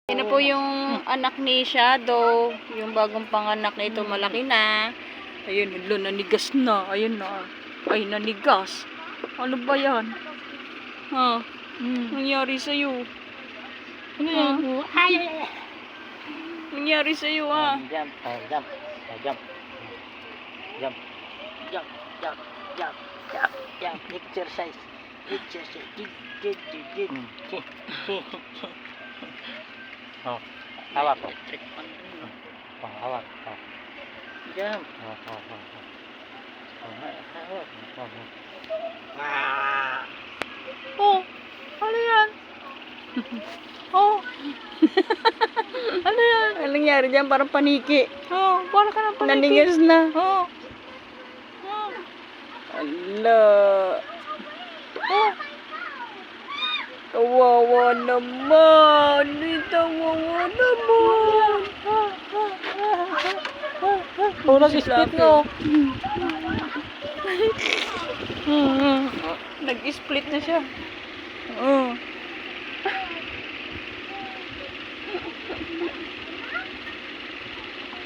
Yan po yung anak ni Shadow. Yung bagong panganak na ito, malaki na. Ayun, nanigas na. Ayun na. Ay, nanigas. Ano ba yan? Ha? Nangyari sa'yo? Ano yan? Ay! Nangyari sa'yo, ha? Jump, jump, jump. Jump, jump, jump, jump, jump, jump. Exercise. Exercise. Oh, hawak ko. Oh, hawak. Oh. Jump. Oh, oh, oh. Oh, hawak. Oh, oh. Ah. Oh, ano yan? Oh. Ano yan? Anong nangyari dyan? Parang paniki. Oh, para ka ng paniki. Nanigas na. Oh. Oh. Ala. Oh. Kawawa naman. Kawawa naman. Oh, nag-split no. Nag-split na siya. Oh.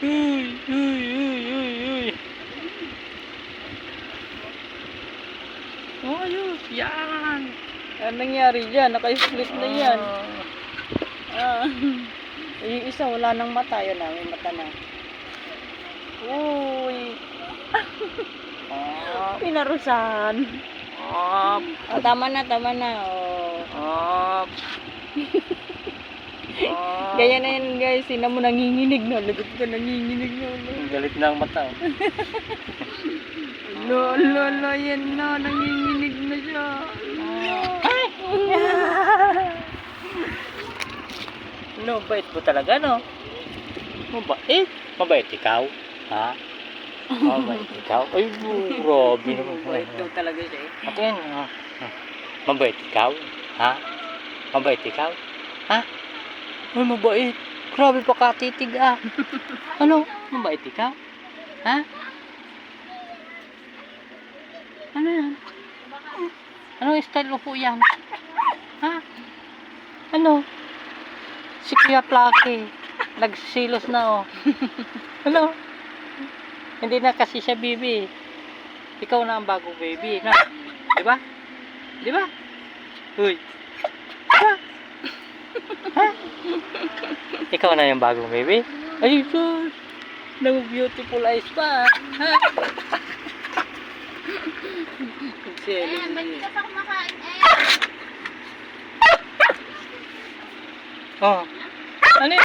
Uy, uy, uy, uy, uy. Oh, ayos. Yan. Anong nangyari dyan? Naka-split na yan. Ah. Yung isa wala nang mata. Yun na, may mata na. Uy. Pinarusahan. Up. Oh, tama na, tama na. Oh. Up. Gaya na yan guys. Sina mo nanginginig na. Lagot ka nanginginig na. Ang galit na ang mata. Lolo, yan na. Nanginginig na siya. Ay! No, bait mo talaga, no? Mabait? Mabait ikaw? Ha? Mabait ikaw? Ay, grabe naman. Wait daw talaga siya eh. At yan, mabait ikaw? Ha? Mabait ikaw? Ha? Ay, mabait. Grabe pa katitig ah. Ano? Mabait ikaw? Ha? Ano yan? Anong style mo po yan? Ha? Ano? Si Kuya Plaki. Nagsilos na oh. Ano? Hindi na kasi siya baby. Ikaw na ang bagong baby. Na? Diba? Diba? Uy. Diba? Ha? Ikaw na yung bagong baby? Ay, sus. Nang beautiful eyes pa. Ha? Ayan, ba't Hindi ka pa kumakain eh? Oh. Ano yun?